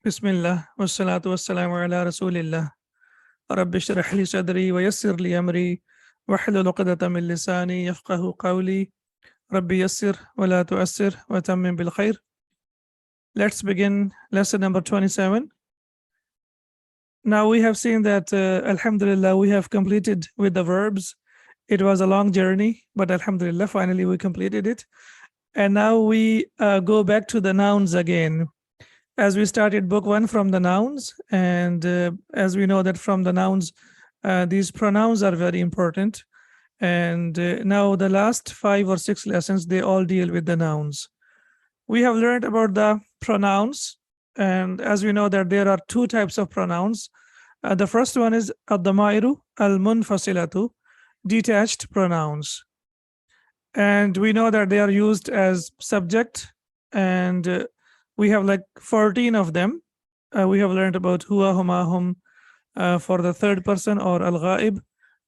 Bismillah, wassalatu wassalamu ala rasulillah. Rabbi shrah li sadri wa yassir li amri wahlul 'uqdatam min lisani yafqahu qawli. Rabbi yassir wa la tu'assir wa tammim bil khair. Let's begin lesson number 27. Now we have seen that alhamdulillah we have completed with the verbs. It was a long journey, but alhamdulillah finally we completed it. And now we go back to the nouns again. As we started book 1 from the nouns, and as we know that from the nouns, these pronouns are very important. And now the last 5 or 6 lessons, they all deal with the nouns. We have learned about the pronouns, and as we know that there are 2 types of pronouns. The first one is ad-damairu al-munfasilatu, detached pronouns. And we know that they are used as subject, and we have like 14 of them. We have learned about huwa, huma, hum for the third person, or al-ghaib,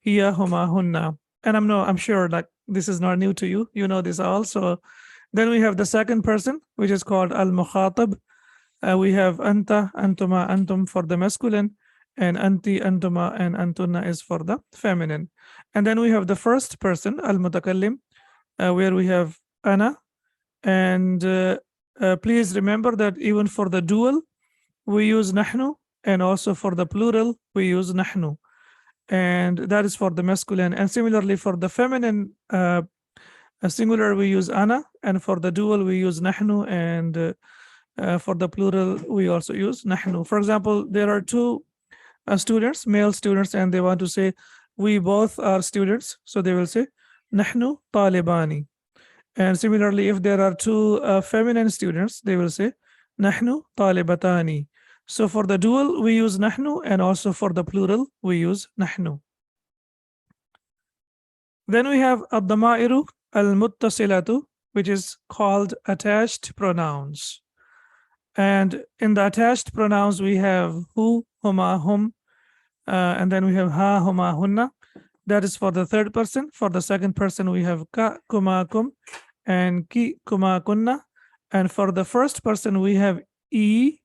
hiya, huma, hunna. And I'm sure that this is not new to you. You know this also. Then we have the second person, which is called al-mukhatab. We have anta, antuma, antum for the masculine, and anti, antuma, and antunna is for the feminine. And then we have the first person, al-mutakallim, where we have ana. And please remember that even for the dual, we use nahnu, and also for the plural, we use nahnu. And that is for the masculine. And similarly, for the feminine singular, we use ana, and for the dual, we use nahnu, and for the plural, we also use nahnu. For example, there are 2 students, male students, and they want to say, we both are students. So they will say, nahnu talibani. And similarly, if there are 2 feminine students, they will say, nahnu talibatani. So for the dual, we use nahnu, and also for the plural, we use nahnu. Then we have ad-damairu al-muttasilatu, which is called attached pronouns. And in the attached pronouns, we have hu, huma, hum, and then we have ha, huma, hunna. That is for the third person. For the second person, we have ka, kuma, kum, and ki, kuma, kunna. And for the first person, we have e,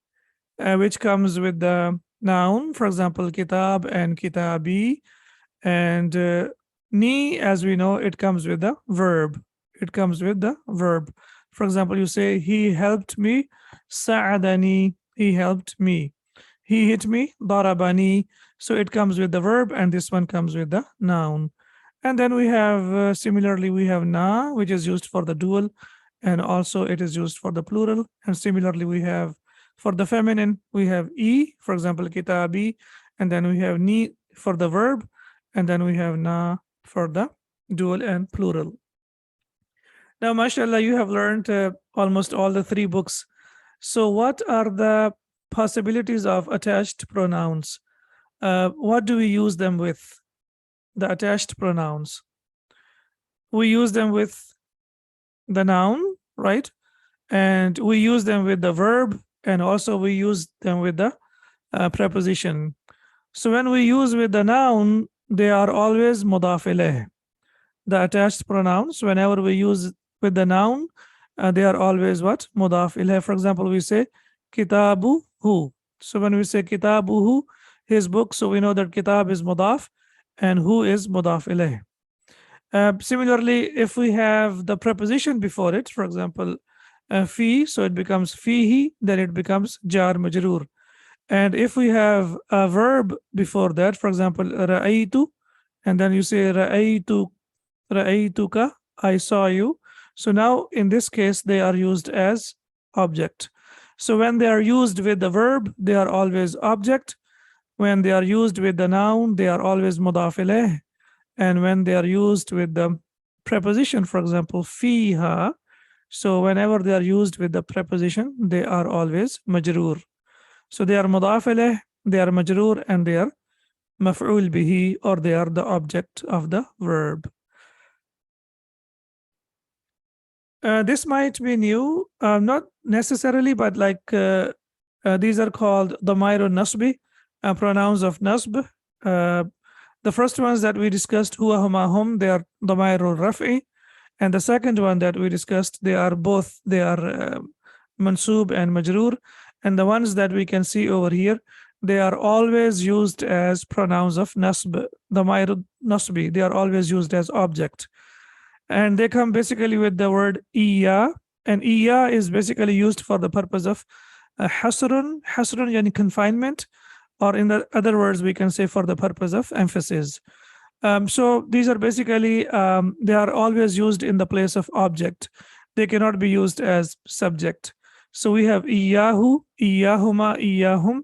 which comes with the noun, for example, kitab and kitabi. And ni, as we know, it comes with the verb. It comes with the verb. For example, you say, he helped me, sa'adani, he helped me. He hit me, darabani. So it comes with the verb, and this one comes with the noun. And then we have, similarly, we have na, which is used for the dual, and also it is used for the plural. And similarly, we have, for the feminine, we have e, for example, kitabi, and then we have ni for the verb, and then we have na for the dual and plural. Now, mashallah, you have learned almost all the 3 books. So what are the possibilities of attached pronouns? What do we use them with? The attached pronouns. We use them with the noun, right? And we use them with the verb, and also we use them with the preposition. So when we use with the noun, they are always mudaf ilayh. The attached pronouns, whenever we use with the noun, they are always what? Mudaf ilayh. For example, we say kitabuhu. So when we say kitabuhu, his book, so we know that kitab is mudaf and hu is mudaf ilayh. Similarly, if we have the preposition before it, for example, fi, so it becomes fihi, then it becomes jar majroor. And if we have a verb before that, for example, ra'aytu, and then you say ra'aytuka, I saw you. So now in this case, they are used as object. So when they are used with the verb, they are always object. When they are used with the noun, they are always mudaf ilayh. And when they are used with the preposition, for example, fiha, so whenever they are used with the preposition, they are always majroor. So they are mudaf ilayh, they are majroor, and they are maf'ul bihi, or they are the object of the verb. This might be new, not necessarily, but like these are called damairu nasbi, pronouns of nasb. The first ones that we discussed, huwa, huma, hum, they are damairu raf'i. And the second one that we discussed, they are both, they are mansub and majroor. And the ones that we can see over here, they are always used as pronouns of nasb, the ضمائر nasbi. They are always used as object. And they come basically with the word iya. And iya is basically used for the purpose of hasrun, yani confinement, or in the other words, we can say for the purpose of emphasis. So these are basically, they are always used in the place of object. They cannot be used as subject. So we have iyahu, iyahuma, iyahum,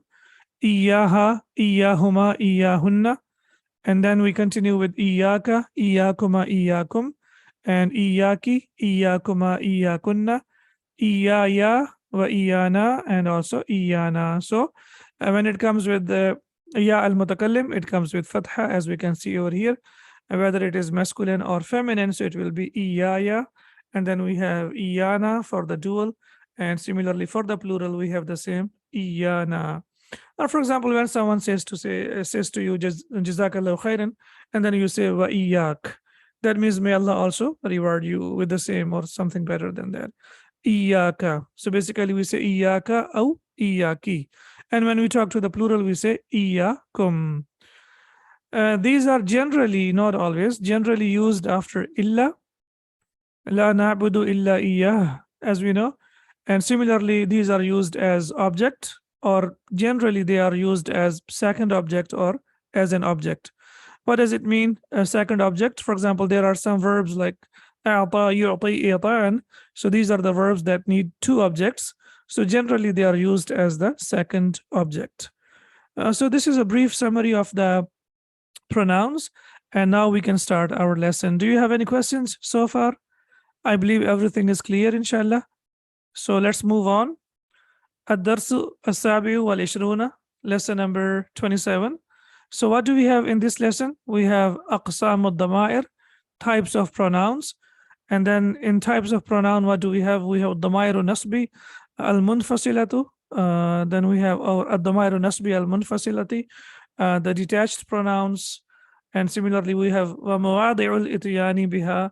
iyaha, iyahuma, iyahunna. And then we continue with iyaka, iyakuma, iyakum, and iyaki, iyakuma, iyakunna, iyaya, wa iyana, and also iyana. So when it comes with the ya al mutakallim, it comes with fatha, as we can see over here, whether it is masculine or feminine. So it will be iyaya, and then we have iyana for the dual, and similarly for the plural, we have the same iyana. Or for example, when someone says to you, jazakallahu khairan, and then you say wa iyak, that means may Allah also reward you with the same or something better than that. Iyaka. So basically we say iyaka or iyaki. And when we talk to the plural, we say iyakum. These are generally, not always, generally used after illa, la na'budu illa iyah, as we know. And similarly, these are used as object, or generally they are used as second object or as an object. What does it mean, a second object? For example, there are some verbs like a'ta, yu'ti, i'tan. So these are the verbs that need two objects. So generally they are used as the second object. So this is a brief summary of the pronouns. And now we can start our lesson. Do you have any questions so far? I believe everything is clear, inshallah. So let's move on. Ad-darsu as-sabi'u wal-ishruna, lesson number 27. So what do we have in this lesson? We have aqsam ad-dama'ir, types of pronouns. And then in types of pronoun, what do we have? We have ad-dama'ir nasbi al-munfasilatu. Then we have ad-dama'ir nasbi al-munfasilati, the detached pronouns. And similarly, we have wa mawadi'ul itiyani biha,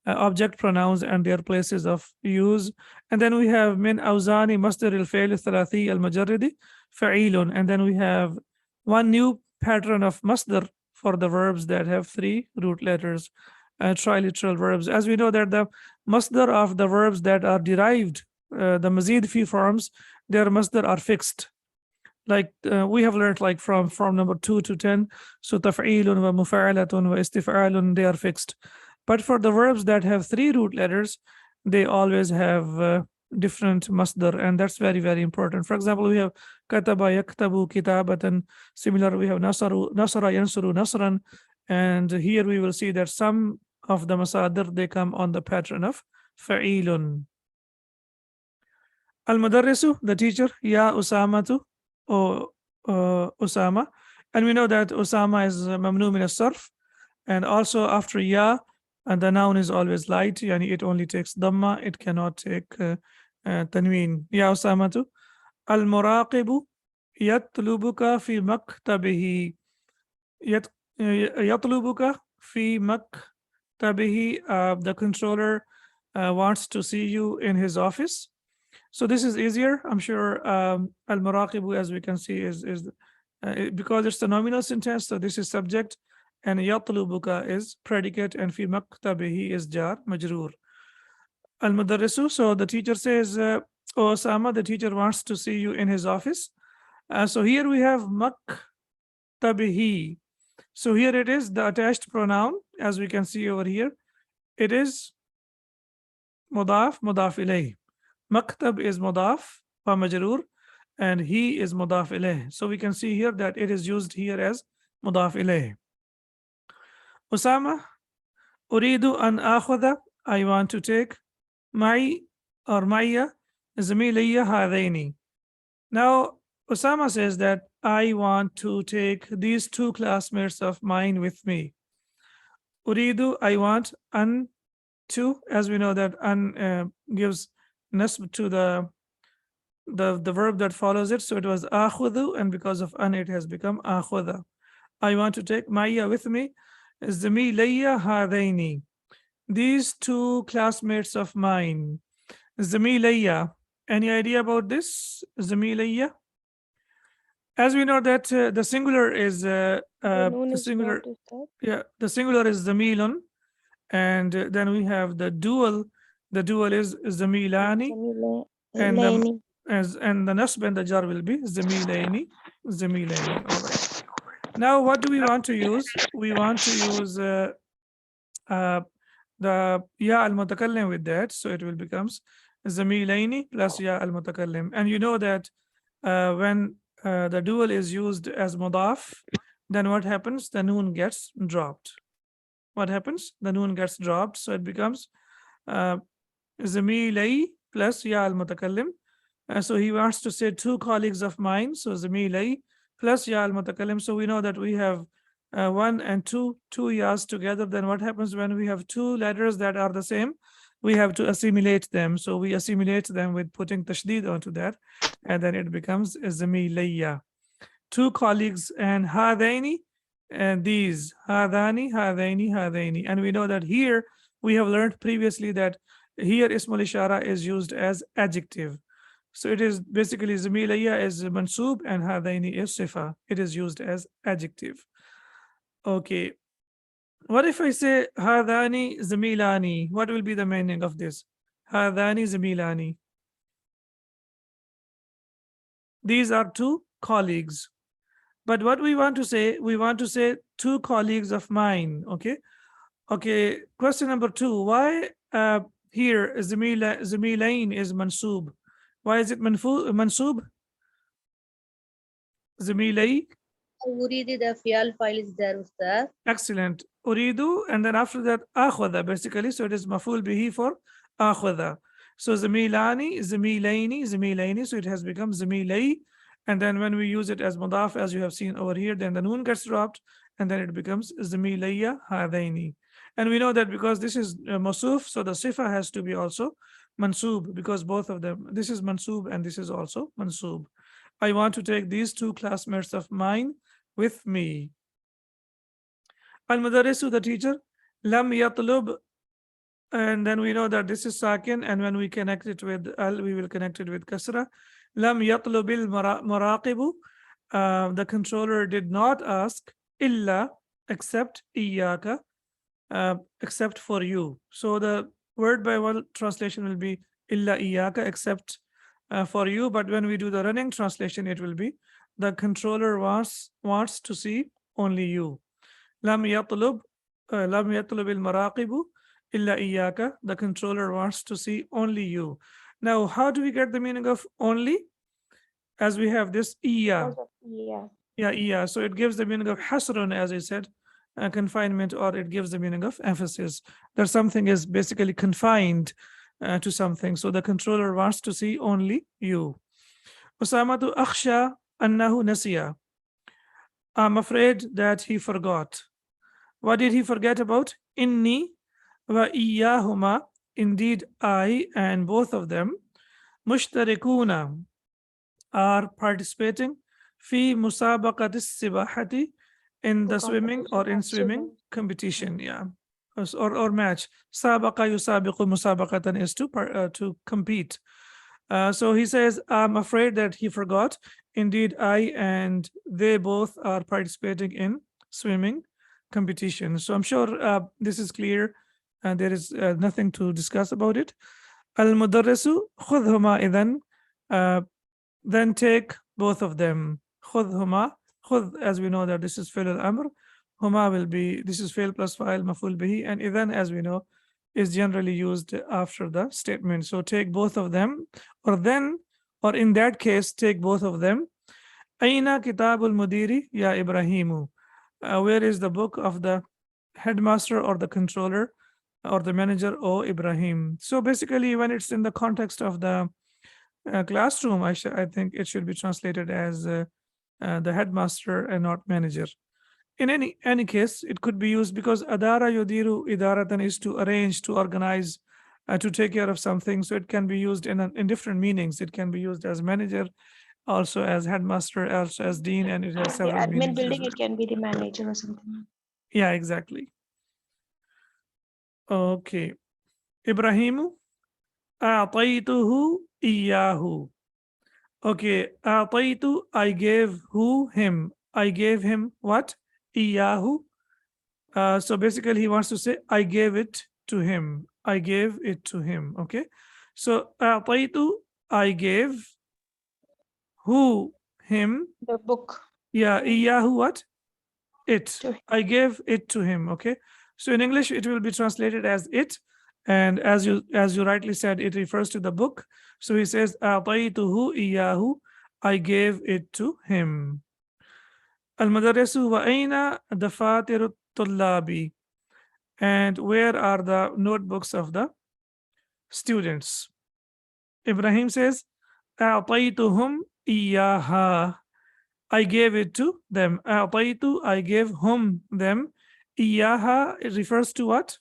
object pronouns and their places of use. And then we have min awzani masdar al-fi'l al-thalathi al-mujarridi fa'ilun. And then we have one new pattern of masdar for the verbs that have three root letters, triliteral verbs. As we know that the masdar of the verbs that are derived, the mazid fi forms, their masdar are fixed. Like we have learned, like from number 2 to 10. So taf'ilun wa mufa'alatun wa istif'alun, they are fixed. But for the verbs that have three root letters, they always have different masdar, and that's very, very important. For example, we have kataba yaktabu kitabatan. Similar, we have nasara yansuru nasran. And here we will see that some of the masadar, they come on the pattern of fa'ilun. Al-mudarrisu, the teacher, ya usamatu, or Usama. And we know that Usama is mamnu min as-sarf. And also after ya, and the noun is always light, yani it only takes dhamma, it cannot take tanween. Ya Usamatu. Al-muraqibu yatlubuka fi maktabihi. Yatlubuka fi maktabihi. The controller wants to see you in his office. So this is easier. I'm sure al-muraqibu, as we can see, is because it's the nominal sentence, so this is subject. And yatlubuka is predicate, and fi maktabihi is jar majroor. Al-mudarrisu, so the teacher says, O Osama, the teacher wants to see you in his office. So here we have maktabihi. So here it is, the attached pronoun, as we can see over here. It is mudaf ilayh. Maktab is mudaf wa majroor, and he is mudaf ilayh. So we can see here that it is used here as mudaf ilayh. Usama, uridu an akhudha, I want to take, mai or maya, zamilayya hadaini. Now, Usama says that I want to take these two classmates of mine with me. Uridu, I want, an, to, as we know that an gives nasb to the verb that follows it. So it was akhudhu, and because of an, it has become akhudha. I want to take maya with me. Zamilayya hadaini, these two classmates of mine. Zamilayya, Any idea about this, Zamilayya? As we know that the singular is The noon the is singular, dropped, Ustad. yeah, the singular is Zamilun, and then we have the dual. The dual is Zamilani, Jamila and the Laini. as and the nasb and the jar will be Zamilaini, Zamilaini. All right. Now, what do we want to use? We want to use uh, the ya al mutakallim with that, so it will becomes Zamilaini plus ya al mutakallim. And you know that when the dual is used as mudaf, then what happens? The noon gets dropped. What happens? The noon gets dropped, so it becomes uh, Zamilai plus ya al mutakallim. So he wants to say two colleagues of mine. So Zamilai plus ya al mutakallim. So we know that we have one and two yas together. Then what happens when we have two letters that are the same? We have to assimilate them. So we assimilate them with putting tashdid onto that, and then it becomes Zamilayya. Two colleagues, and hadaini, and these hadani, hadaini, hadaini. And we know that here we have learned previously that here ismul ishara is used as adjective. So it is basically Zamilayya is mansub and hadaini is sifa. It is used as adjective. Okay. What if I say hadani zamilani? What will be the meaning of this? Hadani zamilani. These are two colleagues. But what we want to say two colleagues of mine. Okay. Okay. Question number two. Why here Zamilain is mansub? Why is it mansub? Zamilai. Uridi, the fial file is there, Ustad. Excellent. Uridu, and then after that, akhwada, basically. So it is maful bihi for akhwada. So zamilani, zamilaini, zamilaini. So it has become zamilai. And then when we use it as mudaf, as you have seen over here, then the noon gets dropped, and then it becomes zamilayya hadaini. And we know that because this is masuf, so the sifa has to be also mansub, because both of them, this is mansub and this is also mansub. I want to take these two classmates of mine with me. Al-Mudarrisu, the teacher, Lam yatlub, and then we know that this is sakin, and when we connect it with al, we will connect it with kasra. Lam yatlubil muraqibu, the controller did not ask illa, except iyaka, except for you. So the word by word translation will be illa iyaka, except for you. But when we do the running translation, it will be the controller wants to see only you. لم يطلب لم يطلب المراقب إلا إياك. The controller wants to see only you. Now, how do we get the meaning of only? As we have this iya. Yeah. Yeah, iya. So it gives the meaning of hasrun, as I said, confinement, or it gives the meaning of emphasis. That something is basically confined to something. So the controller wants to see only you. Usamatu akhsha annahu nasiya. I'm afraid that he forgot. What did he forget about? Inni wa iyahuma. Indeed, I and both of them, mushtarikuna, are participating fi musabaqat sibahati, in The the swimming, or competition in of swimming swimming. competition. Yeah. Or match. Sabaqa yusabiqu musabaqatan is to compete. So he says, I'm afraid that he forgot. Indeed, I and they both are participating in swimming competition. So I'm sure this is clear, and there is nothing to discuss about it. Al-mudarrisu khudhuma idhan, then take both of them. Khudhuma, khudh, as we know that this is fi'l al-amr. Huma will be, this is fi'l plus fa'il maf'ul bihi, and idhan, as we know, is generally used after the statement. So take both of them, or then, or in that case, take both of them. Aina kitabul mudiri ya Ibrahimu. Where is the book of the headmaster or the controller or the manager, O Ibrahim? So basically, when it's in the context of the classroom, I think it should be translated as the headmaster and not manager. In any case, it could be used because adara yudiru idaratan is to arrange, to organize, to take care of something. So it can be used in different meanings. It can be used as manager, also as headmaster, also as dean, and it has The several admin meanings as building, well. it can be the manager or something. Yeah, exactly. Okay. Ibrahimu أعطيته إياه. Okay, أعطيت, I gave who, him. I gave him what? إياه. So basically he wants to say, I gave it to him. I gave it to him. Okay. So أعطيت, I gave who, him. The book Yeah, Mm. إياه what? It. to him. I gave it to him. Okay. So in English, it will be translated as it. And as you rightly said, it refers to the book. So he says, أعطيته إياه. I gave it to him. المدرس وأين دفاتر الطلاب? And where are the notebooks of the students? Ibrahim says, أعطيتهم إياها. I gave it to them. أعطيت, I gave whom, them. إياها, it refers to what?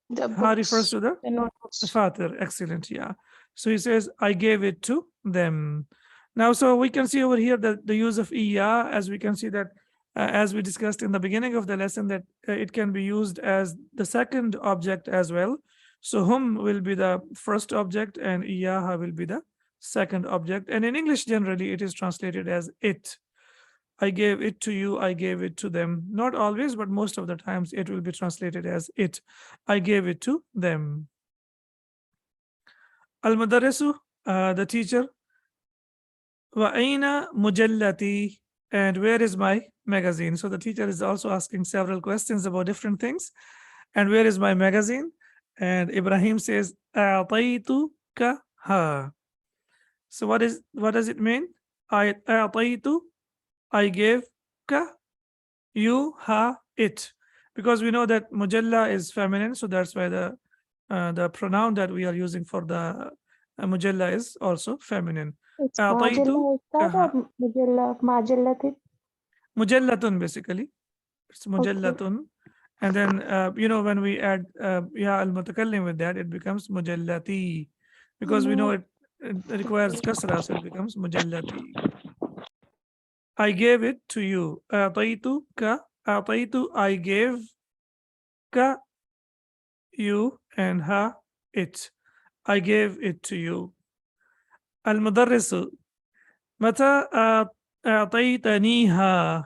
The Ha refers books, to the the notebooks. Fatir. Excellent. Yeah. So he says, I gave it to them. Now, so we can see over here that the use of iya, as we can see that, as we discussed in the beginning of the lesson, that it can be used as the second object as well. So hum will be the first object and iyaha will be the second object. And in English, generally, it is translated as it. I gave it to you, I gave it to them. Not always, but most of the times it will be translated as it. I gave it to them. Al-Mudarrisu, the teacher. Wa'aina mujallati, and where is my magazine? So the teacher is also asking several questions about different things. And where is my magazine? And Ibrahim says, أعطيتك ha. So what does it mean? أعطيت, I gave ka, you, ha, it. Because we know that mujalla is feminine, so that's why the pronoun that we are using for the mujalla is also feminine. It's أعطيت Majalla, is that كها. or Majalla? Majalla, Mujallatun, basically. It's okay. mujallatun. And then, when we add ya al-mutakallim with that, it becomes mujallati. Because we know it requires kasra, so it becomes mujallati. I gave it to you. أعطيتك, أعطيت, I gave ka, you, and ha, it. I gave it to you. المدرس متى أعطيتنيها?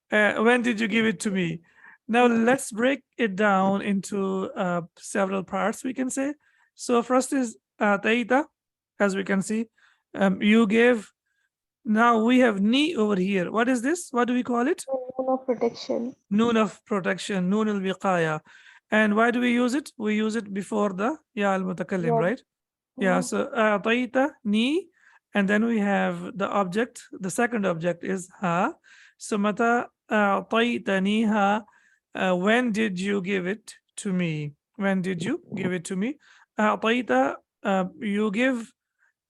When did you give it to me? Now let's break it down into several parts, we can say. So first is أعطيت, as we can see. You gave. Now we have ni over here. What is this? What do we call it? Noon of protection. Noon of protection, noon al-wiqaya. And why do we use it? We use it before the ya al-mutakallim, Yeah. right? Yeah, so أعطيت ni, and then we have the object. The second object is ha. So متى أعطيتنيها, when did you give it to me? When did you give it to me? أعطيت, you give,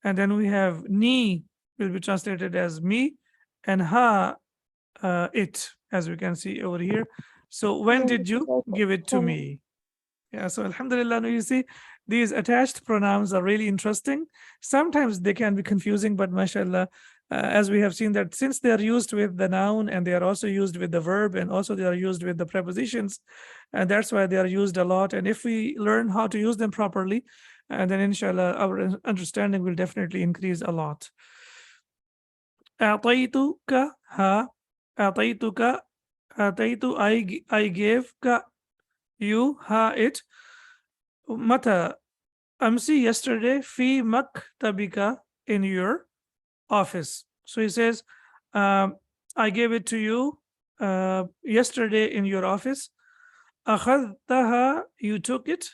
and then we have ni will be translated as me, and ha, it, as we can see over here. So when did you give it to me? Yeah, so alhamdulillah, you see, these attached pronouns are really interesting. Sometimes they can be confusing, but mashallah, as we have seen that since they are used with the noun and they are also used with the verb and also they are used with the prepositions, and that's why they are used a lot. And if we learn how to use them properly, then inshallah, our understanding will definitely increase a lot. أعطيتك ها, أعطيتك, أعطيت, I gave ka, you, ha, it. متى? أمسي, yesterday. في مكتبك, in your office. So he says, I gave it to you yesterday in your office. أخذتها, you took it.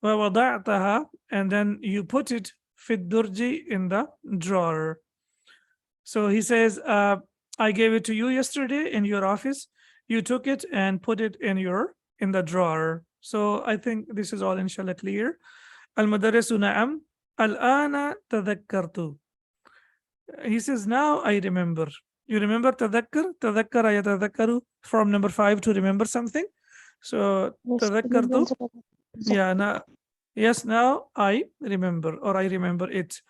ووضعتها, and then you put it في الدرج, in the drawer. So he says, I gave it to you yesterday in your office. You took it and put it in the drawer. So I think this is all inshallah clear. Al-Mudarrisu na'am. Al-ana tadhakkartu. He says, now I remember. You remember tadhakkar? Tadhakkara yatadhakkaru, from number 5, to remember something. So tadhakkartu. Yeah, yes, now I remember, or I remember it.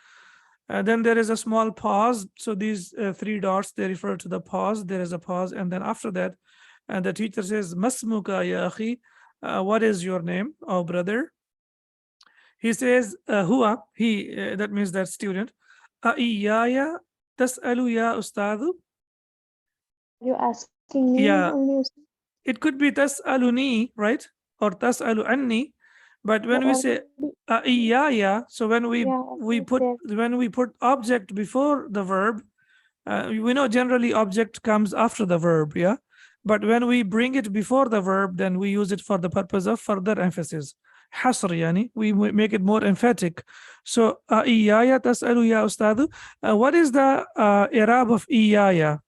Then there is a small pause. So these 3 dots, they refer to the pause. There is a pause, and then after that, the teacher says, Masmuka ya akhi, what is your name, oh brother? He says, huwa, he, that means that student. Iyaya tas'alu ya ustadu? You asking me Yeah, only, Ustad? it could be tas'aluni, right? Or tas'alu anni. But when But we say already, iyaya, so when yeah, we it's put there. when we put object before the verb, we know generally object comes after the verb, yeah. But when we bring it before the verb, then we use it for the purpose of further emphasis. Hasr, yani, we make it more emphatic. So, iyaya tas'alu ya ustadu. What is the i'rab of iyaya?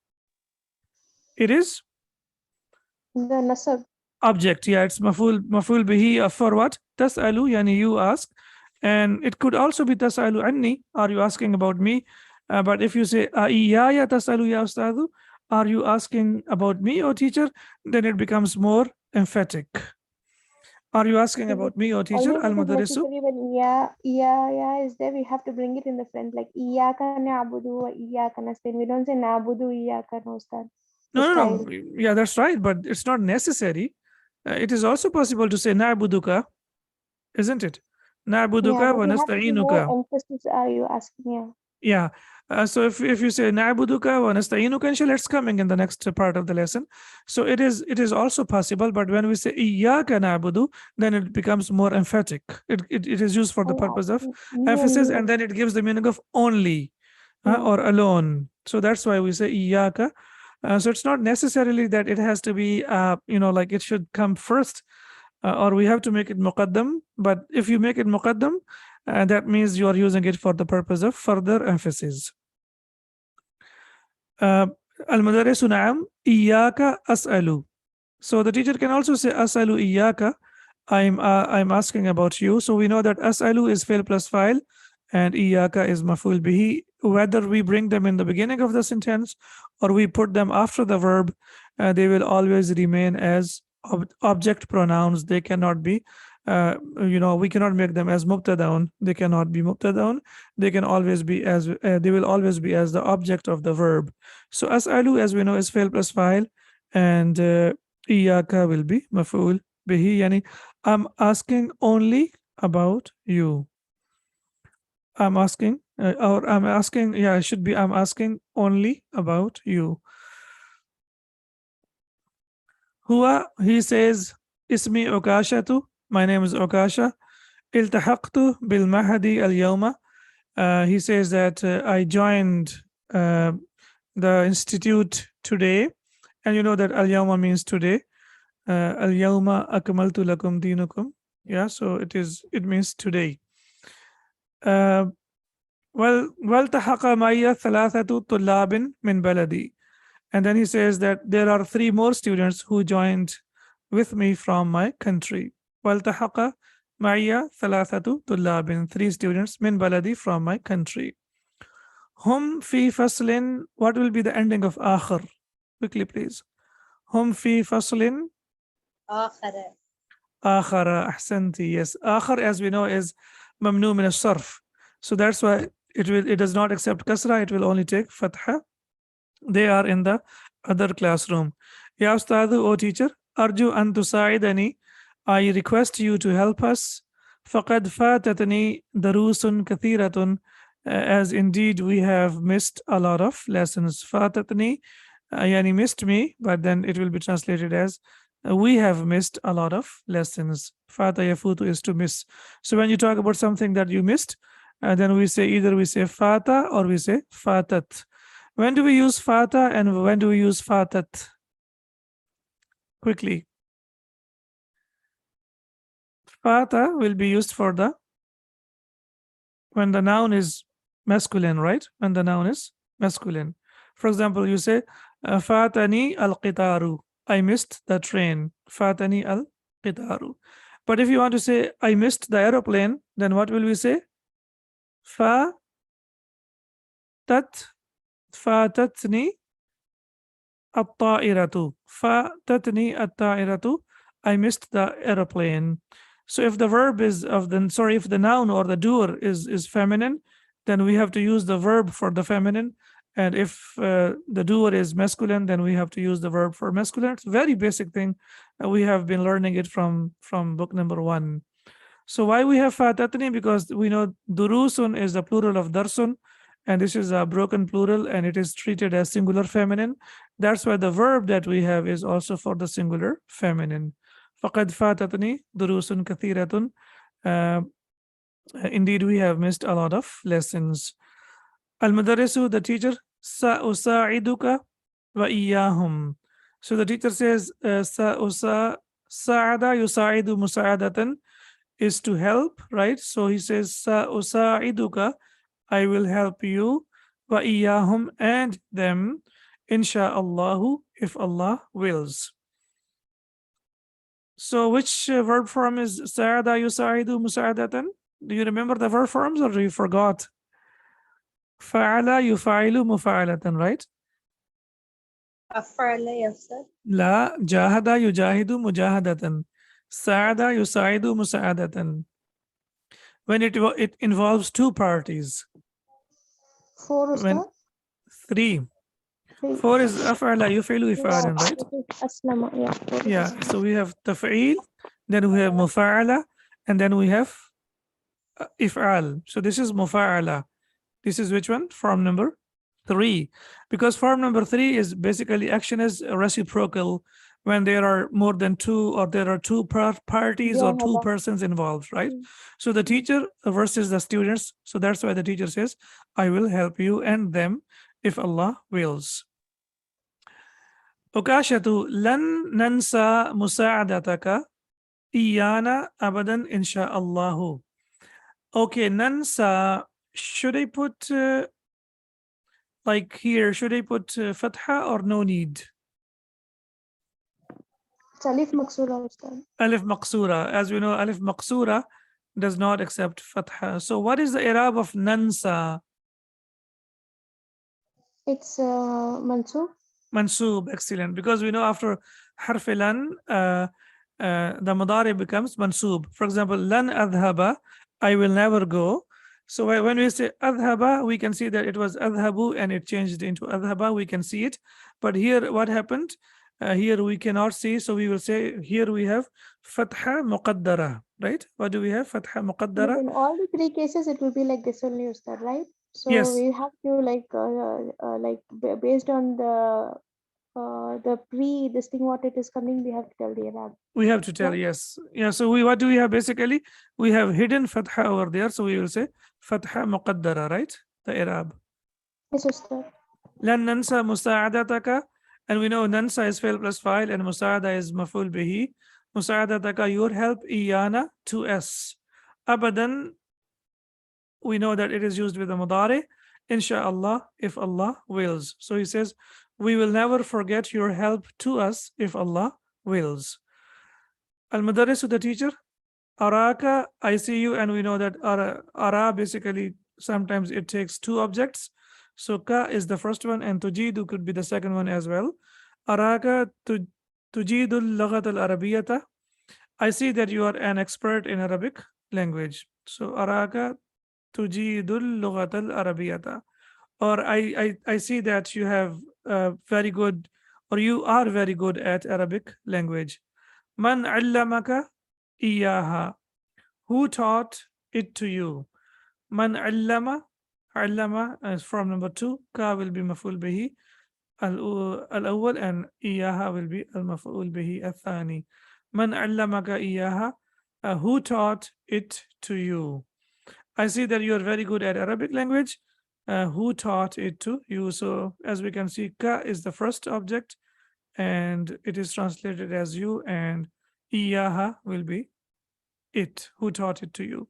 It is The nasab. object. Yeah, it's maful bihi for what? Tas'alu, yani you ask. And it could also be tas'alu anni. Are you asking about me? But if you say iyaya tas'alu ya ustadu, are you asking about me, O teacher? Then it becomes more emphatic. Are you asking about me, O teacher? Always Al it is mudarrisu. necessary when yeah is there, we have to bring it in the front, like Iyaka na'budu wa Iyaka nasta'in. We don't say na'budu Iyaka Ustad. The No, no, style. no. Yeah, that's right. But it's not necessary. It is also possible to say na'buduka, isn't it? Yeah, Na'buduka but wa we have to be more nasta'inuka. emphasis. Are you asking? Yeah. Yeah. So if you say na'buduka wa nasta'inuka, inshallah, it's coming in the next part of the lesson. So it is also possible, but when we say iyyaka na'budu, then it becomes more emphatic. It is used for the Are you purpose of asking me emphasis, only? and then it gives the meaning of only Yeah. or alone. So that's why we say iyyaka. So it's not necessarily that it has to be, like it should come first, or we have to make it muqaddam. But if you make it muqaddam, that means you are using it for the purpose of further emphasis. Al-mudarrisu na'am, iyyaka as'alu. So the teacher can also say as'alu iyyaka. I'm asking about you. So we know that as'alu is fi'l plus fa'il and iyyaka is maf'ul bihi. Whether we bring them in the beginning of the sentence or we put them after the verb, they will always remain as object pronouns. They cannot be, we cannot make them as mubtadaun. They cannot be mubtadaun. They can always be as, they will always be as the object of the verb. So as'alu, as we know, is fi'l plus fa'il, and iyaka will be maf'ul bihi, yani I'm asking only about you. I'm asking, it should be I'm asking only about you. Huwa, he says, ismi Okashatu, my name is Okasha. Iltahaqtu bil mahadi al yawma. He says that I joined the institute today, and you know that al yawma means today. Al yawma akmaltu lakum dinukum. Yeah, so it means today. والتحق معي ثلاثة طلاب من بلدي. And then he says that there are 3 more students who joined with me from my country. والتحق معي ثلاثة طلاب, 3 students من بلدي from my country. هم في فصل, what will be the ending of آخر? Quickly please. هم في فصل آخر. آخر. أحسنتي. Yes, آخر, as we know, is ممنوع من الصرف. So that's why it does not accept kasra. It will only take fatha. They are in the other classroom. Ya Ustadu, O teacher, arju an tusaidani. I request you to help us. فقد فاتتني دروس كثيرة. As indeed we have missed a lot of lessons. فاتتني, yani missed me, but then it will be translated as we have missed a lot of lessons. Fata yafutu is to miss. So when you talk about something that you missed, then we say either we say fata or we say fatat. When do we use fata and when do we use fatat? Quickly. Fata will be used for when the noun is masculine, right? When the noun is masculine. For example, you say fatani al-qitaru. I missed the train. Fatani al-qitaru. But if you want to say I missed the aeroplane, then what will we say? فاتتني الطائرة. فاتتني الطائرة. I missed the aeroplane. So if the verb is if the noun or the doer is feminine, then we have to use the verb for the feminine. And if the doer is masculine, then we have to use the verb for masculine. It's a very basic thing. We have been learning it from book number 1. So why we have fatatni? Because we know durusun is the plural of darsun, and this is a broken plural, and it is treated as singular feminine. That's why the verb that we have is also for the singular feminine. فقد فاتتني دروس كثيرة. Uh, Indeed, we have missed a lot of lessons. Al-Madarisu, the teacher, Sa'usa'iduka wa iyahum. So the teacher says, Sa'ada yusa'idu musa'adatan is to help, right? So he says, Sa'usa'iduka, I will help you, wa iyahum, and them, insha'Allahu, if Allah wills. So which verb form is Sa'ada yusa'idu musa'adatan? Do you remember the verb forms or you forgot? Fa'ala yufa'ilu mufa'alatan, right? Afala, yes, sir. La jahada yujahidu mujahadatan. Sa'ada yusa'idu musa'adatan. When it involves two parties. 4 When Ustad. 3. 3. 4 is af'ala yufa'ilu ifa'alan, right? Aslama. Yeah. 4 is Yeah. Aslama. So we have taf'il, then we have mufa'ala, and then we have if'al. So this is mufa'ala. This is which one? Form number 3. Because form number 3 is basically action is reciprocal when there are more than 2 or there are 2 parties or 2 persons involved, right? So the teacher versus the students. So that's why the teacher says, I will help you and them if Allah wills. Ukashatu lan nansa musa'adataka iyana abadan insha'Allahu. Okay, nansa, should I put like here, should I put fatha or no need? It's Alif Maksura, Ustad. Alif maqsura. As we know, alif maqsura does not accept fatha. So what is the i'rab of nansa? It's Mansub. Mansub, excellent. Because we know after harf lan, the mudari becomes mansub. For example, lan adhaba, I will never go. So when we say adhaba, we can see that it was adhabu and it changed into adhaba. We can see it. But here, what happened? Here we cannot see. So we will say here we have fatha muqaddara, right? What do we have? Fatha But muqaddara. in all the 3 cases, it will be like this only, Ustad, right? So Yes. we have to based on the this thing what it is coming, we have to tell the Arab. We have to tell, yes. Yeah, so what do we have basically? We have hidden fatha over there. So we will say fatha muqaddara, right? The i'rab. Yes, Ustad. Lan nansa musa'adataka. And we know nansa is fail plus file and musa'ada is maful bihi. Musa'adataka, your help, iyana, to us. Abadan, we know that it is used with the mudari. Insha'Allah, if Allah wills. So he says, we will never forget your help to us if Allah wills. Al-Mudarris, the teacher, Araka, I see you, and we know that ara basically sometimes it takes 2 objects. So ka is the first one, and tujidu could be the second one as well. Araka tujidul laghat al-arabiyata. I see that you are an expert in Arabic language. So araka tujidul lughat al-arabiyata. Or I see that you have very good, or you are very good at Arabic language. Man allamaka iyaha. Who taught it to you? Man allama. Allama is from number 2. Ka will be maf'ul bihi al-awwal and iyaha will be al-maf'ul bihi al-thani. Man allamaka iyaha. Who taught it to you? I see that you are very good at Arabic language. Who taught it to you? So as we can see, ka is the first object and it is translated as you, and iyaha will be it. Who taught it to you?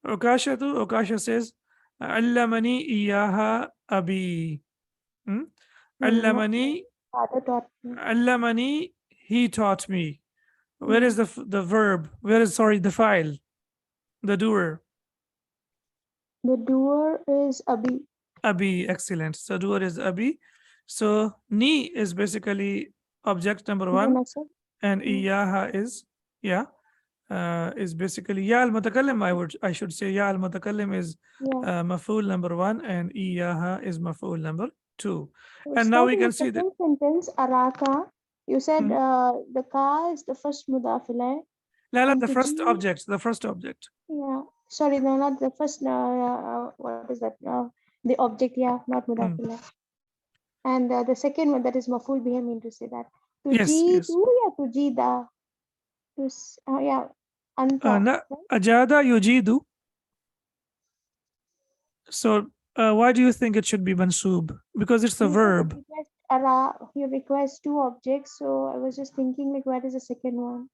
Okasha says, allamani iyaha abi. Allamani, Father taught me. allamani, he taught me. Where is the verb? Where is, sorry, the file? The doer. The doer is Abi. Abi, excellent. So doer is Abi. So ni is basically object number 1, and iyaha is is basically ya al-mutakallim. I should say ya al-mutakallim is maf'ul number 1 and iyaha is maf'ul number 2. And now we can see that sentence araka. You said the ka is the first mudaf ilayh. La, And the to first G, object, the first object. yeah. Sorry, no, not the first. What is that? The object, yeah, not Hmm. mudafila. And the second one, that is maful bihi, mean to say that. To Yes, G, yes. to, yeah, to G, the. To, yeah, anta. Na, ajada yujidu. So why do you think it should be mansub? Because it's a You said verb. it requires ara, you requires two objects, so I was just thinking like where is the second one?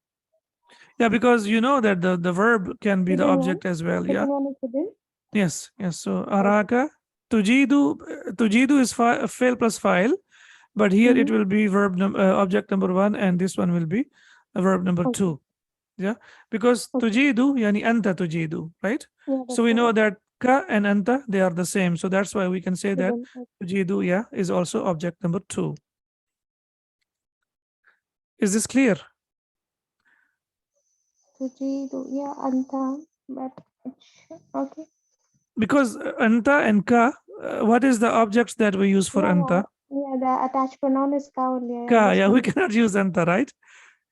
Yeah, because you know that the verb can be the Hidden one. object as well. Yeah. Second one is hidden. Yes, yes. So Okay. araka, tujidu is fail plus file, but here it will be object number 1, and this one will be verb number Okay. 2. Yeah, because Okay. tujidu, yani anta tujidu, right? Yeah, So that's we know correct. that ka and anta, they are the same. So that's why we can say that Hidden. Okay. tujidu, yeah, is also object number 2. Is this clear? Tujidu. Yeah, anta. But okay. Because anta and ka, what is the objects that we use for Yeah, anta? yeah, the attached pronoun is ka only. I Ka, yeah, we understand. cannot use anta, right?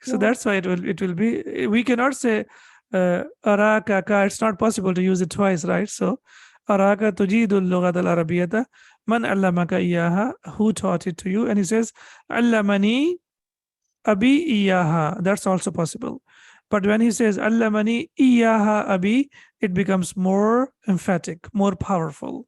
So Yeah. that's why it will be, we cannot say araka ka, it's not possible to use it twice, right? So araka tujidul lughat al arabiyyata man allamaka iyaha, who taught it to you? And he says allamani abi iyaha, that's also possible. But when he says allamani iyaha abi, it becomes more emphatic, more powerful.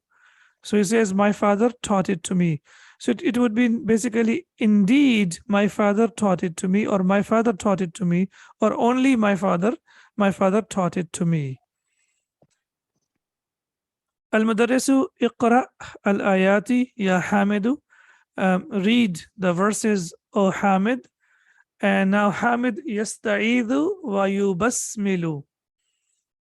So he says, my father taught it to me. So it would be basically, indeed, my father taught it to me, or my father taught it to me, or only my father taught it to me. Al-Mudarrisu iqra al-ayati ya Hamidu. Read the verses, O Hamid. And now Hamid yasta'idhu wa yubasmilu.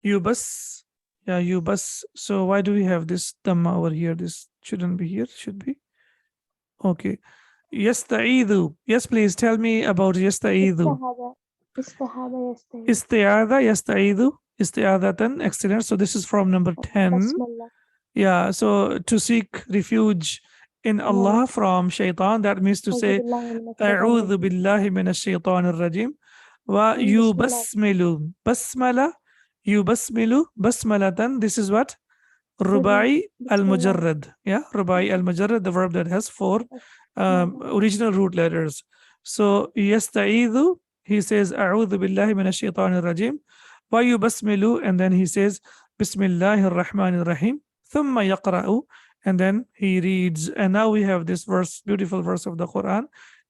Yubas, yeah, yubas. So why do we have this dhamma over here? This shouldn't be here, should be. Okay. Yasta'idhu. Yes, please tell me about yasta'idhu. Istahada. Istahada yastahid. Isti'adha, yasta'idhu. Isti'adhatan. Excellent. So this is from number 10. Basmallah. Yeah. So to seek refuge in Allah from shaitan, that means to say, A'udhu billahi minash shaitanir rajim. Wa Bismillah. yubasmilu. Basmala. Yubasmilu. Basmalatan. This is what? Rubai al-Mujarrad. Yeah, Rubai al-Mujarrad, the verb that has 4 original root letters. So, yasta'idhu, he says, A'udhu billahi minash shaitanir rajim. Wa yubasmilu, and then he says, Bismillahir Rahmanir Rahim. Thumma yaqra'u, and then he reads. And now we have this verse, beautiful verse of the Quran.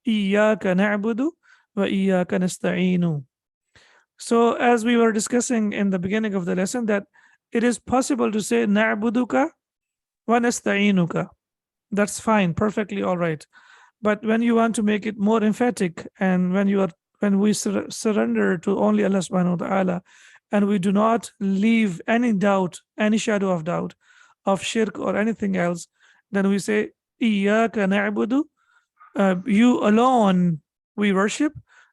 Iyyaka na'budu wa iyyaka nasta'inu. So, as we were discussing in the beginning of the lesson, that it is possible to say na'buduka wa nasta'inuka. That's fine, perfectly all right. But when you want to make it more emphatic, and when we surrender to only Allah subhanahu wa ta'ala, and we do not leave any doubt, any shadow of doubt of shirk or anything else, then we say iyyaka na'budu, you alone we worship,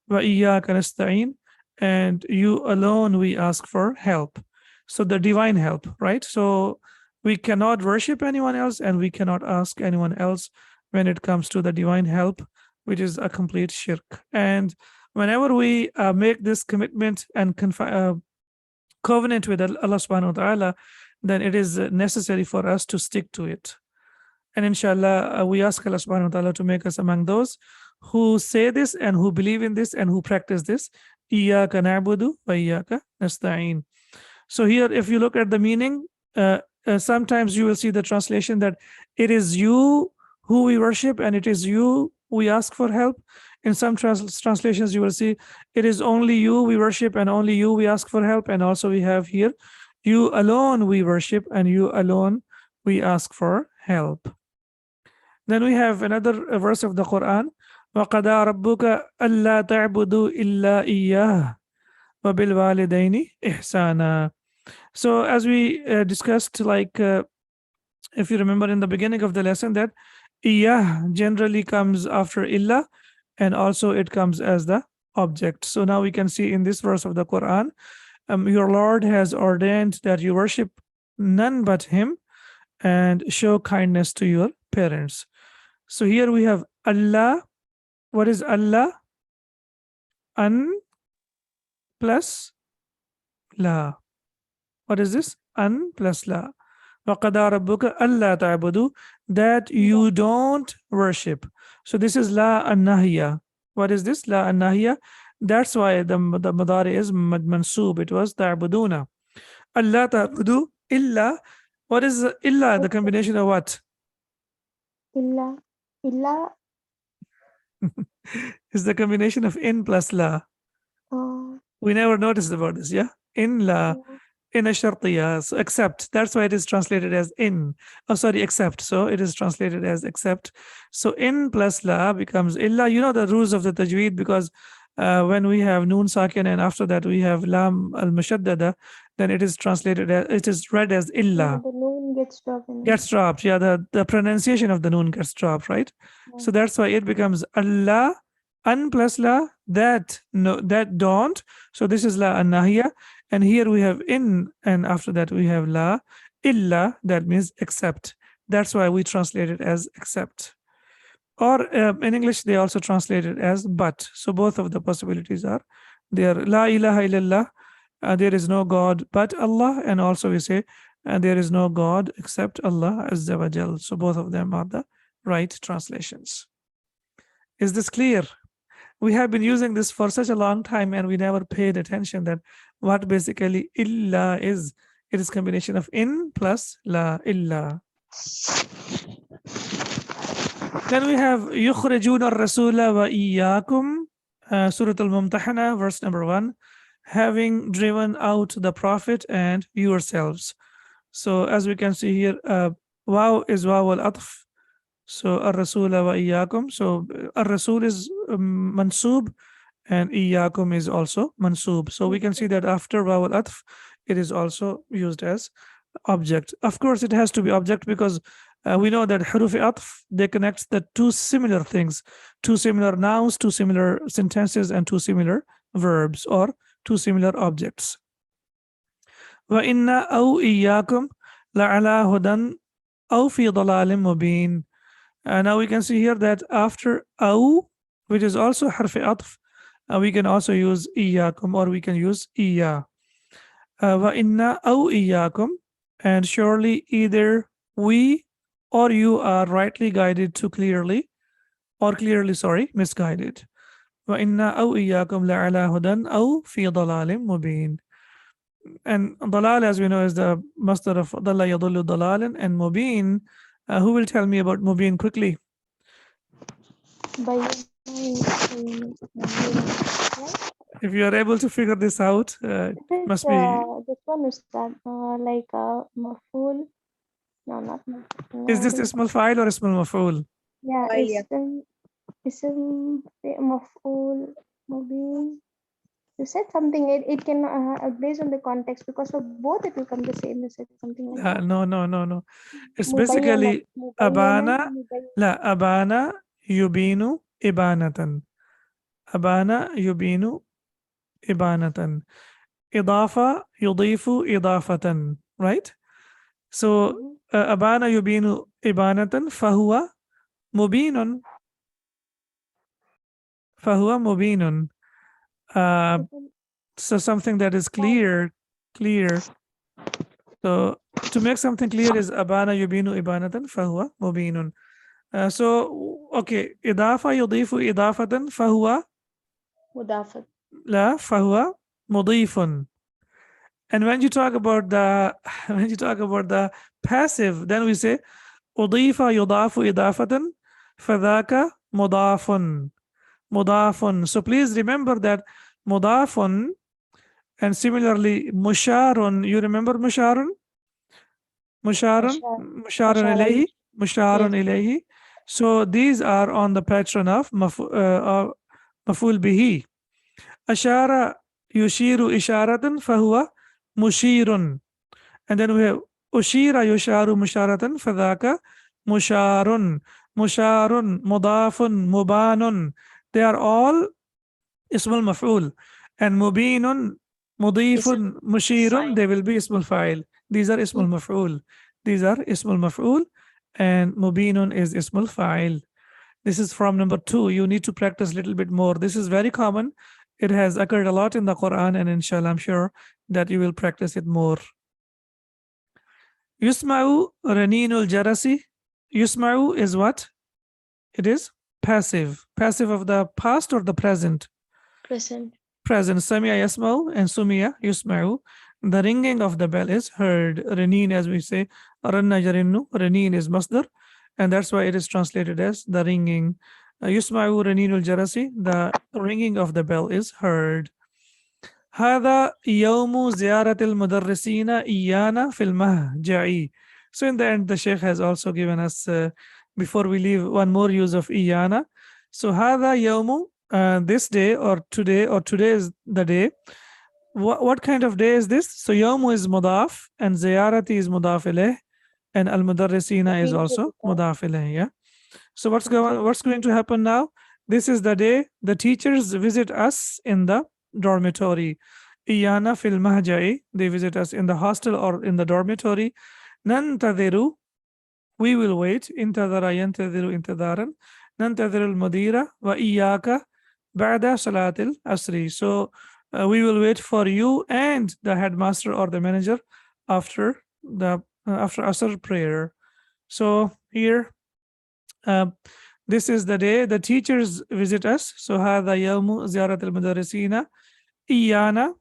wa iyyaka nasta'in, and you alone we ask for help. So the divine help, right? So we cannot worship anyone else, and we cannot ask anyone else when it comes to the divine help, which is a complete shirk. And whenever we make this commitment and covenant with Allah subhanahu wa ta'ala, then it is necessary for us to stick to it. And inshallah, we ask Allah subhanahu wa ta'ala to make us among those who say this and who believe in this and who practice this. Iyyaka na'budu wa iyyaka nasta'in. So here, if you look at the meaning, sometimes you will see the translation that it is you who we worship and it is you we ask for help. In some translations, you will see it is only you we worship and only you we ask for help. And also we have here, you alone we worship and you alone we ask for help. Then we have another verse of the Quran. وَقَدَى رَبُّكَ أَلَّا تَعْبُدُوا إِلَّا إِيَّاهُ وَبِالْوَالِدَيْنِ إِحْسَانًا. So as we discussed, like if you remember in the beginning of the lesson, that iyah generally comes after illa, and also it comes as the object. So now we can see in this verse of the Quran, your Lord has ordained that you worship none but him and show kindness to your parents. So here we have Allah. What is Allah? An plus la. What is this? An plus la. وَقَضَى رَبُّكَ أَلَّا تَعْبُدُوا, that you don't worship. So this is la an-nahya. What is this? La an-nahya. That's why the madari is mansoob. It was ta'buduna. Allah ta'budu illa. What is illa? The combination of what? Illa. Illa. Is the combination of in plus la. We never noticed about this, yeah? In la. In a shartiya, so except. That's why it is translated as in. Oh, sorry, except. So it is translated as except. So in plus la becomes illa. You know the rules of the tajweed, because when we have noon sakin and after that we have lam al mushaddada, then it is translated as, it is read as illa. The noon gets dropped. Gets dropped. Yeah, the pronunciation of the noon gets dropped, right? So that's why it becomes Allah, an plus la, that no, that don't. So this is la an-nahya. And here we have in, and after that we have la, illa, that means except. That's why we translate it as except. Or in English, they also translate it as but. So both of the possibilities are there. La ilaha illallah, there is no God but Allah. And also we say, there is no God except Allah Azza wa Jal. So both of them are the right translations. Is this clear? We have been using this for such a long time and we never paid attention that what basically illa is. It is combination of in plus la, illa. Then we have يخرجون الرسول وإياكم, Surah Al-Mumtahana, verse number 1, having driven out the prophet and yourselves. So as we can see here, waw is waw al-atf. So ar-rasula wa iyyakum. So ar-rasul is mansoob and iyyakum is also mansoob. So we can see that after waw al-atf, it is also used as object. Of course, it has to be object because we know that huruf atf, they connect the two similar things, two similar nouns, two similar sentences, and two similar verbs or two similar objects. Wa inna aw iyyakum la'ala hudan aw fi dalalin mubin. And now we can see here that after aw, which is also harf atf, we can also use iyyakum or we can use iyya. Wa inna aw iyyakum, and surely either we or you are rightly guided to clearly, or clearly, sorry, misguided. Wa inna aw iyyakum la'ala hudan aw fi dalalin mubin. And dalal, as we know, is the masdar of dalla yadullu dalalan, and mubin. Who will tell me about mubin quickly? If you are able to figure this out, it must be. This one is that like maf'ul. No, not maf'ul. Is this ismul fa'il or ismul maf'ul? Yeah, ism maf'ul mubin. You said something. It can based on the context, because for both it will come the same. You said something like that. No. It's basically abana. La abana yubinu ibanatan. Abana yubinu ibanatan. Idafa yudifu idafatan. Right? So abana yubinu ibanatan fahuwa mubinun. Fahuwa mubinun. So something that is clear. So to make something clear is abana yubinu ibanatan fahuwa mubinun. So okay, idafa yudifu idafatan fahuwa mudafat. La fahuwa mudifun. And when you talk about the passive, then we say udifa yudafu idafatan fadhaka mudafun. Mudafun. So please remember that mudafun, and similarly musharun. You remember musharun? Musharun ilayhi. Musharun ilayhi. So these are on the pattern of maf'ul bihi. Ashara yushiru isharatan fahuwa mushirun. And then we have ushira yusharu musharatan fadhaka musharun. Musharun, mudafun, mubanun. They are all ismul maf'ul. And mubinun, mudifun, mushirun, they will be ismul fa'il. These are ismul maf'ul. These are ismul maf'ul, and mubinun is ismul fa'il. This is from number 2. You need to practice a little bit more. This is very common It has occurred a lot in the Quran, and inshallah, I'm sure that you will practice it more. Yusma'u raninul jarasi. Yusma'u is what? It is passive. Passive of the past or the present? Present. Present. Sami'a yasma'u and sumiya yusma'u. The ringing of the bell is heard. Ranin, as we say, ranna yarinnu. Ranin is masdar, and that's why it is translated as the ringing. Yusma'u raninul jarasi. The ringing of the bell is heard. هذا يوم زيارة المدرسين إيانا في المهجع. So in the end, the Sheikh has also given us, before we leave, one more use of إيانا. So هذا يوم, this day or today is the day. What kind of day is this? So يوم is mudaf and زيارتي is mudaf ilayh, and al-mudarrisina is also mudaf ilayh. Yeah. So what's going to happen now? This is the day the teachers visit us in the dormitory. Iyana fil mahja'i, they visit us in the hostel or in the dormitory. Nantadhiru, we will wait. Intadhara yantadhiru intadharan. Nantadhiru al-mudira wa iyaka ba'da salatil asri. So we will wait for you and the headmaster or the manager after Asr prayer. So here, this is the day the teachers visit us. So هذا يوم زيارة المدرسين إيانا,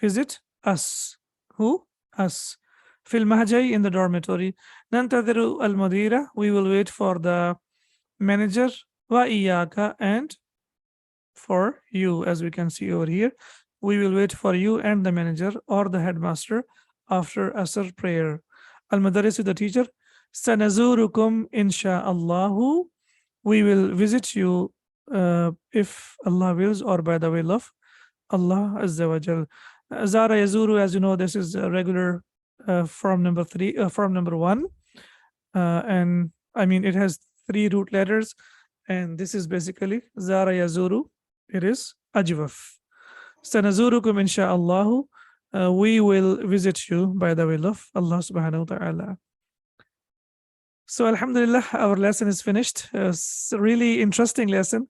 visit us. Who? Us. في المهجع, in the dormitory. ننتظر المديرة, we will wait for the manager. وإياك, and for you, as we can see over here. We will wait for you and the manager or the headmaster after Asr prayer. Al-Mudarris, the teacher. سنزوركم إن شاء الله. We will visit you if Allah wills, or by the will of Allah Azza wa Jal. Zara yazuru, as you know, this is a regular form number 1, and I mean it has 3 root letters, and this is basically Zara yazuru. It is ajwaf. Sanazurukum insha'Allah. We will visit you by the will of Allah subhanahu wa ta'ala. So alhamdulillah, our lesson is finished. It's a really interesting lesson.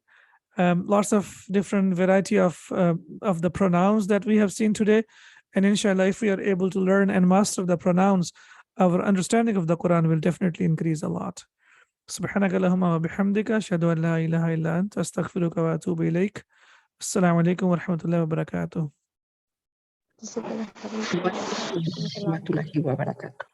Lots of different variety of the pronouns that we have seen today. And inshallah, if we are able to learn and master the pronouns, our understanding of the Quran will definitely increase a lot. Subhanaka Allahumma wa bihamdika, ashhadu an la ilaha illa anta, astaghfiruka wa atubu ilayk. Assalamu alaikum wa rahmatullahi wa barakatuh. Jazakallah khairan. Warahmatullahi wabarakatuh.